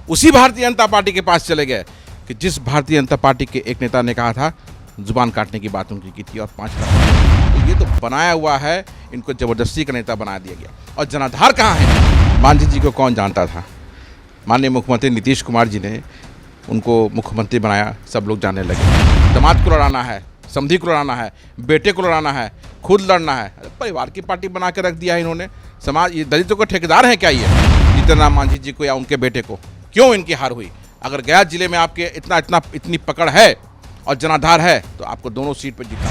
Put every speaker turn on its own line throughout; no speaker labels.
उसी भारतीय जनता पार्टी के पास चले गए कि जिस भारतीय जनता पार्टी के एक नेता ने कहा था जुबान काटने की बात उनकी की थी और 5 लाख। तो ये तो बनाया हुआ है, इनको जबरदस्ती का नेता बना दिया गया। और जनाधार कहाँ है? मांझी जी को कौन जानता था? माननीय मुख्यमंत्री नीतीश कुमार जी ने उनको मुख्यमंत्री बनाया, सब लोग जानने लगे। दामाद को लड़ाना है, समधी को लड़ाना है, बेटे को लड़ाना है, खुद लड़ना है। अरे परिवार की पार्टी बना के रख दिया है इन्होंने। समाज ये दलितों के ठेकेदार हैं क्या ये जीतन राम मांझी जी को या उनके बेटे को? क्यों इनकी हार हुई? अगर गया जिले में आपके इतनी पकड़ है और जनाधार है तो आपको दोनों सीट पर जीतना।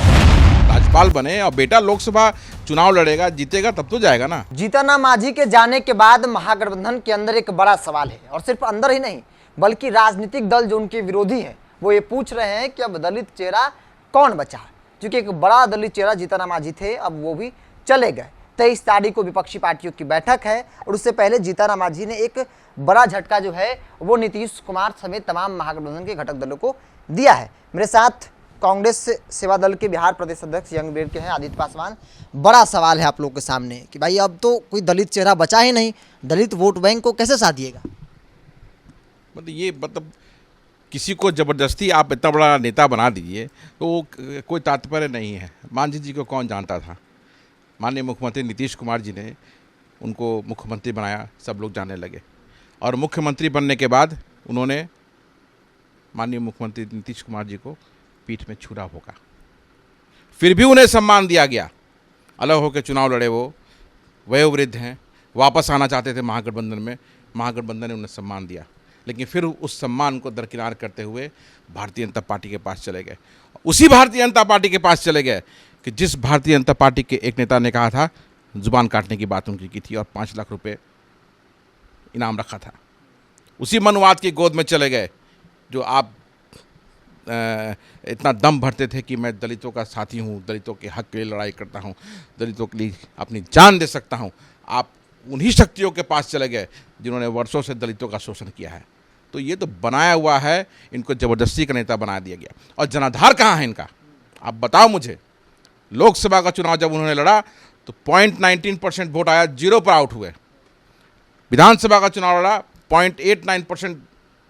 राज्यपाल बने और बेटा लोकसभा चुनाव लड़ेगा, जीतेगा तब तो जाएगा ना।
जीतन राम मांझी के जाने के बाद महागठबंधन के अंदर एक बड़ा सवाल है, और सिर्फ अंदर ही नहीं बल्कि राजनीतिक दल जो उनके विरोधी हैं वो ये पूछ रहे हैं कि अब दलित चेहरा कौन बचा। क्योंकि एक बड़ा दलित चेहरा जीतन राम मांझी थे, अब वो भी चले गए। 23 तारीख को विपक्षी पार्टियों की बैठक है और उससे पहले जीतन राम मांझी ने एक बड़ा झटका जो है वो नीतीश कुमार समेत तमाम महागठबंधन के घटक दलों को दिया है। मेरे साथ कांग्रेस सेवा दल के बिहार प्रदेश अध्यक्ष यंग ब्रिगेड के हैं आदित्य पासवान। बड़ा सवाल है आप लोगों के सामने कि भाई अब तो कोई दलित चेहरा बचा ही नहीं, दलित वोट बैंक को कैसे साथ दिएगा?
मतलब किसी को ज़बरदस्ती आप इतना बड़ा नेता बना दीजिए तो कोई तात्पर्य नहीं है। मांझी जी को कौन जानता था? माननीय मुख्यमंत्री नीतीश कुमार जी ने उनको मुख्यमंत्री बनाया, सब लोग जानने लगे। और मुख्यमंत्री बनने के बाद उन्होंने माननीय मुख्यमंत्री नीतीश कुमार जी को पीठ में छुरा होगा। फिर भी उन्हें सम्मान दिया गया। अलग होकर चुनाव लड़े, वो वयोवृद्ध हैं, वापस आना चाहते थे महागठबंधन में, महागठबंधन ने उन्हें सम्मान दिया। लेकिन फिर उस सम्मान को दरकिनार करते हुए भारतीय जनता पार्टी के पास चले गए। उसी भारतीय जनता पार्टी के पास चले गए कि जिस भारतीय जनता पार्टी के एक नेता ने कहा था जुबान काटने की बात उनकी की थी और 5 लाख रुपए इनाम रखा था। उसी मनुवाद की गोद में चले गए जो आप इतना दम भरते थे कि मैं दलितों का साथी हूँ, दलितों के हक के लिए लड़ाई करता हूँ, दलितों के लिए अपनी जान दे सकता हूँ। आप उन्हीं शक्तियों के पास चले गए जिन्होंने वर्षों से दलितों का शोषण किया है। तो ये तो बनाया हुआ है, इनको ज़बरदस्ती का नेता बना दिया गया। और जनाधार कहाँ है इनका? आप बताओ मुझे। लोकसभा का चुनाव जब उन्होंने लड़ा तो 0.19% वोट आया, 0 पर आउट हुए। विधानसभा का चुनाव लड़ा, 0.89%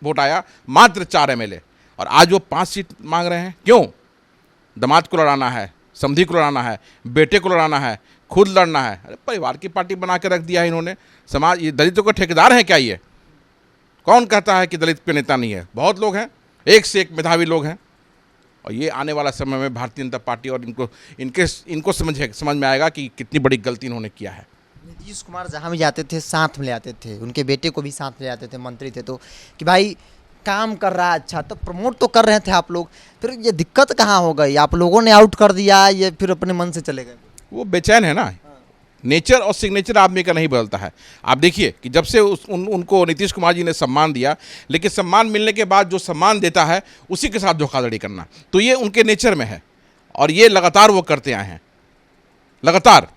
वोट आया, मात्र 4 MLA। और आज वो 5 सीट मांग रहे हैं। क्यों? दामाद को लड़ाना है, समधी को लड़ाना है, बेटे को लड़ाना है, खुद लड़ना है। अरे परिवार की पार्टी बना के रख दिया है इन्होंने। समाज ये दलितों के ठेकेदार हैं क्या ये? कौन कहता है कि दलित पे नेता नहीं है? बहुत लोग हैं, एक से एक मेधावी लोग हैं। और ये आने वाला समय में भारतीय जनता पार्टी और इनको समझ में आएगा कि कितनी बड़ी गलती इन्होंने किया है।
नीतीश कुमार जहाँ भी जाते थे साथ में ले आते थे, उनके बेटे को भी साथ ले आते थे, मंत्री थे तो कि भाई काम कर रहा है अच्छा, तो प्रमोट तो कर रहे थे आप लोग। फिर ये दिक्कत कहाँ हो गई? आप लोगों ने आउट कर दिया, ये फिर अपने मन से चले गए?
वो बेचैन है ना। नेचर और सिग्नेचर आदमी का नहीं बदलता है। आप देखिए कि जब से उनको नीतीश कुमार जी ने सम्मान दिया, लेकिन सम्मान मिलने के बाद जो सम्मान देता है उसी के साथ धोखाधड़ी करना, तो ये उनके नेचर में है। और ये लगातार वो करते आए हैं, लगातार।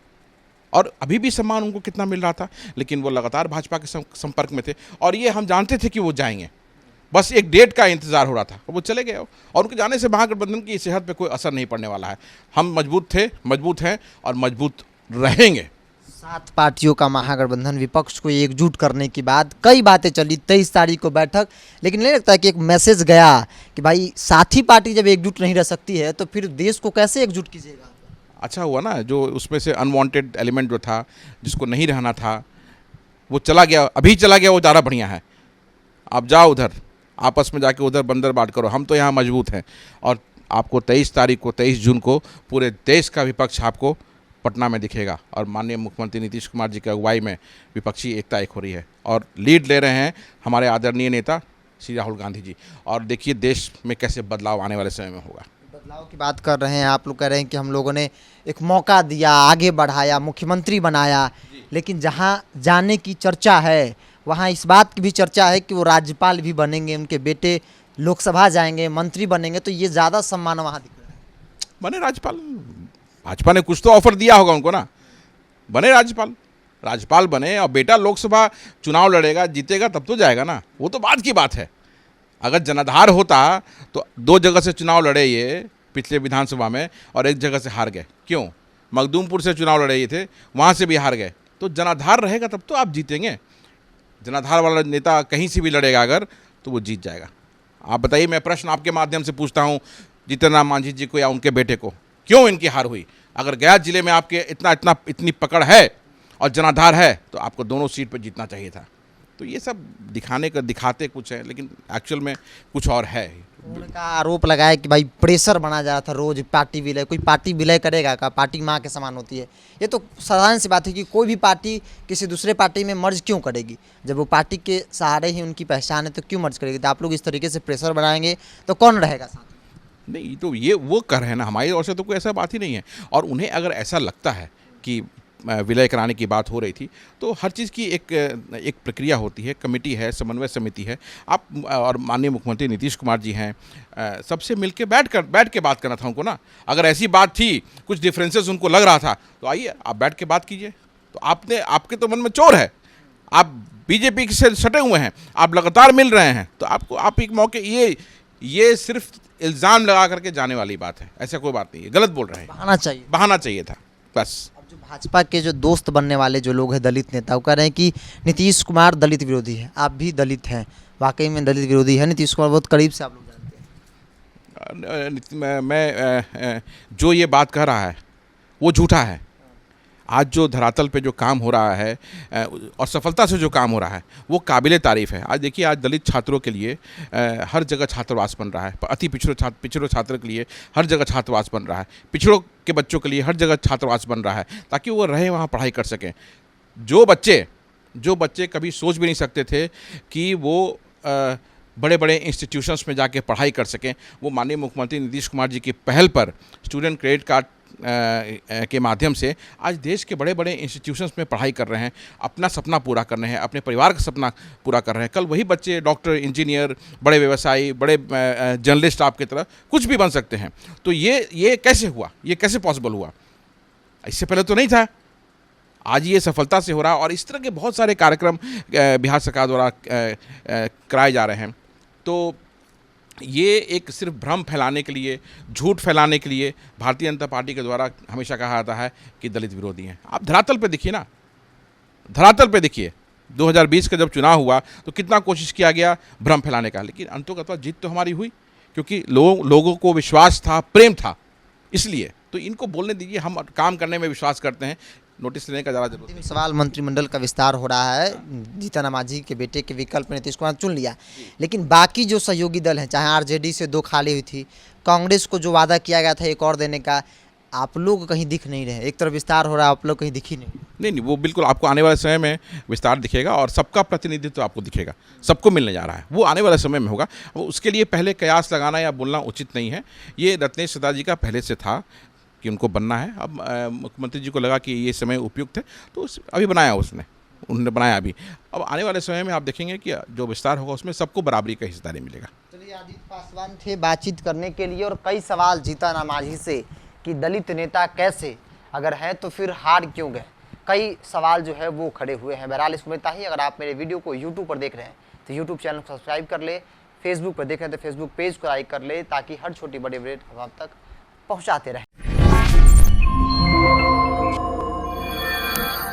और अभी भी सम्मान उनको कितना मिल रहा था, लेकिन वो लगातार भाजपा के संपर्क में थे और ये हम जानते थे कि वो जाएंगे। बस एक डेट का इंतजार हो रहा था, वो चले गए। और उनके जाने से महागठबंधन की सेहत पे कोई असर नहीं पड़ने वाला है। हम मजबूत थे, मजबूत हैं और मजबूत रहेंगे।
7 पार्टियों का महागठबंधन, विपक्ष को एकजुट करने की बाद कई बातें चली, 23 तारीख को बैठक। लेकिन नहीं लगता कि एक मैसेज गया कि भाई साथी पार्टी जब एकजुट नहीं रह सकती है तो फिर देश को कैसे एकजुट कीजिएगा?
अच्छा हुआ ना, जो उसमें से अनवांटेड एलिमेंट जो था, जिसको नहीं रहना था, वो चला गया। अभी चला गया, वो ज़्यादा बढ़िया है। आप जाओ उधर, आपस में जाके उधर बंदर बाट करो। हम तो यहाँ मजबूत हैं। और आपको 23 तारीख को, 23 जून को पूरे देश का विपक्ष आपको पटना में दिखेगा। और माननीय मुख्यमंत्री नीतीश कुमार जी की अगुवाई में विपक्षी एकता एक हो रही है और लीड ले रहे हैं हमारे आदरणीय नेता श्री राहुल गांधी जी। और देखिए देश में कैसे बदलाव आने वाले समय में होगा।
बदलाव की बात कर रहे हैं आप लोग, कह रहे हैं कि हम लोगों ने एक मौका दिया, आगे बढ़ाया, मुख्यमंत्री बनाया। लेकिन जहाँ जाने की चर्चा है वहाँ इस बात की भी चर्चा है कि वो राज्यपाल भी बनेंगे, उनके बेटे लोकसभा जाएंगे, मंत्री बनेंगे, तो ये ज़्यादा सम्मान वहाँ दिख रहा है।
बने राज्यपाल, भाजपा ने कुछ तो ऑफर दिया होगा उनको ना। बने राज्यपाल बने और बेटा लोकसभा चुनाव लड़ेगा, जीतेगा तब तो जाएगा ना। वो तो बाद की बात है। अगर जनाधार होता तो 2 जगह से चुनाव लड़े ये पिछले विधानसभा में और 1 जगह से हार गए। क्यों? मखदूमपुर से चुनाव लड़े ये थे, वहाँ से भी हार गए। तो जनाधार रहेगा तब तो आप जीतेंगे। जनाधार वाला नेता कहीं से भी लड़ेगा अगर, तो वो जीत जाएगा। आप बताइए, मैं प्रश्न आपके माध्यम से पूछता हूँ जीतन राम मांझी जी को या उनके बेटे को, क्यों इनकी हार हुई? अगर गया जिले में आपके इतनी पकड़ है और जनाधार है, तो आपको दोनों सीट पर जीतना चाहिए था। तो ये सब दिखाते कुछ है, लेकिन एक्चुअल में कुछ और है।
उनका आरोप लगाया कि भाई प्रेशर बना जा रहा था, रोज पार्टी विलय, कोई पार्टी विलय करेगा का? पार्टी माँ के समान होती है। ये तो साधारण सी बात है कि कोई भी पार्टी किसी दूसरे पार्टी में मर्ज क्यों करेगी? जब वो पार्टी के सहारे ही उनकी पहचान है तो क्यों मर्ज करेगी? तो आप लोग इस तरीके से प्रेशर बनाएंगे तो कौन रहेगा साथ?
नहीं, तो ये वो कर रहे हैं ना, हमारी ओर से तो कोई ऐसा बात ही नहीं है। और उन्हें अगर ऐसा लगता है कि विलय कराने की बात हो रही थी, तो हर चीज़ की एक प्रक्रिया होती है, कमेटी है, समन्वय समिति है। आप और माननीय मुख्यमंत्री नीतीश कुमार जी हैं, सबसे मिलके बैठ के बात करना था उनको ना। अगर ऐसी बात थी, कुछ डिफरेंसेस उनको लग रहा था, तो आइए आप बैठ के बात कीजिए। तो आपके तो मन में चोर है, आप बीजेपी से सटे हुए हैं, आप लगातार मिल रहे हैं, तो आप एक मौके, ये सिर्फ इल्ज़ाम लगा करके जाने वाली बात है। ऐसा कोई बात नहीं है, गलत बोल रहे हैं। बहाना चाहिए था बस।
जो भाजपा के जो दोस्त बनने वाले जो लोग हैं, दलित नेता, वो कह रहे हैं कि नीतीश कुमार दलित विरोधी है। आप भी दलित हैं, वाकई में दलित विरोधी है नीतीश कुमार, बहुत करीब से आप लोग जानते हैं।
मैं जो ये बात कह रहा है वो झूठा है। आज जो धरातल पे जो काम हो रहा है और सफलता से जो काम हो रहा है, वो काबिले तारीफ़ है। आज देखिए, आज दलित छात्रों के लिए हर जगह छात्रावास बन रहा है, अति पिछड़ों छात्र के लिए हर जगह छात्रावास बन रहा है, पिछड़ों के बच्चों के लिए हर जगह छात्रावास बन रहा है, ताकि वो रहें, वहाँ पढ़ाई कर सकें। जो बच्चे कभी सोच भी नहीं सकते थे कि वो बड़े बड़े इंस्टीट्यूशंस में जाके पढ़ाई कर सकें, वो माननीय मुख्यमंत्री नीतीश कुमार जी की पहल पर स्टूडेंट क्रेडिट कार्ड के माध्यम से आज देश के बड़े बड़े इंस्टीट्यूशंस में पढ़ाई कर रहे हैं, अपना सपना पूरा कर रहे हैं, अपने परिवार का सपना पूरा कर रहे हैं। कल वही बच्चे डॉक्टर, इंजीनियर, बड़े व्यवसायी, बड़े जर्नलिस्ट आपकी तरह कुछ भी बन सकते हैं। तो ये कैसे हुआ? ये कैसे पॉसिबल हुआ? इससे पहले तो नहीं था। आज ये सफलता से हो रहा है, और इस तरह के बहुत सारे कार्यक्रम बिहार सरकार द्वारा कराए जा रहे हैं। तो ये एक सिर्फ भ्रम फैलाने के लिए, झूठ फैलाने के लिए भारतीय जनता पार्टी के द्वारा हमेशा कहा जाता है कि दलित विरोधी हैं। आप धरातल पे देखिए ना, धरातल पे देखिए। 2020 का जब चुनाव हुआ तो कितना कोशिश किया गया भ्रम फैलाने का, लेकिन अंततः जीत तो हमारी हुई, क्योंकि लोगों को विश्वास था, प्रेम था। इसलिए तो इनको बोलने दीजिए, हम काम करने में विश्वास करते हैं, नोटिस लेने का ज़्यादा जरूरत नहीं।
सवाल, मंत्रिमंडल का विस्तार हो रहा है, जीतन राम मांझी के बेटे के विकल्प नीतीश कुमार चुन लिया, लेकिन बाकी जो सहयोगी दल हैं, चाहे आरजेडी से 2 खाली हुई थी, कांग्रेस को जो वादा किया गया था एक और देने का, आप लोग कहीं दिख नहीं रहे। एक तरफ विस्तार हो रहा है, आप लोग कहीं दिख ही नहीं।
वो बिल्कुल आपको आने वाले समय में विस्तार दिखेगा, और सबका प्रतिनिधित्व आपको दिखेगा, सबको मिलने जा रहा है, वो आने वाले समय में होगा। उसके लिए पहले कयास लगाना या बोलना उचित नहीं है। ये रत्नेश सदा जी का पहले से था कि उनको बनना है। अब मुख्यमंत्री जी को लगा कि ये समय उपयुक्त है, तो अभी बनाया उन्होंने बनाया अभी। अब आने वाले समय में आप देखेंगे कि जो विस्तार होगा उसमें सबको बराबरी का हिस्सेदारी मिलेगा।
चलिए, आदित्य पासवान थे बातचीत करने के लिए, और कई सवाल जीतन राम मांझी से कि दलित नेता कैसे, अगर हैं तो फिर हार क्यों गए, कई सवाल जो है वो खड़े हुए हैं। बहरहाल इसमें ही, अगर आप मेरे वीडियो को यूट्यूब पर देख रहे हैं तो यूट्यूब चैनल को सब्सक्राइब कर ले, फेसबुक पर देख रहे हैं तो फेसबुक पेज को लाइक कर ले, ताकि हर छोटी बड़ी अपडेट हम आप तक पहुँचाते रहें।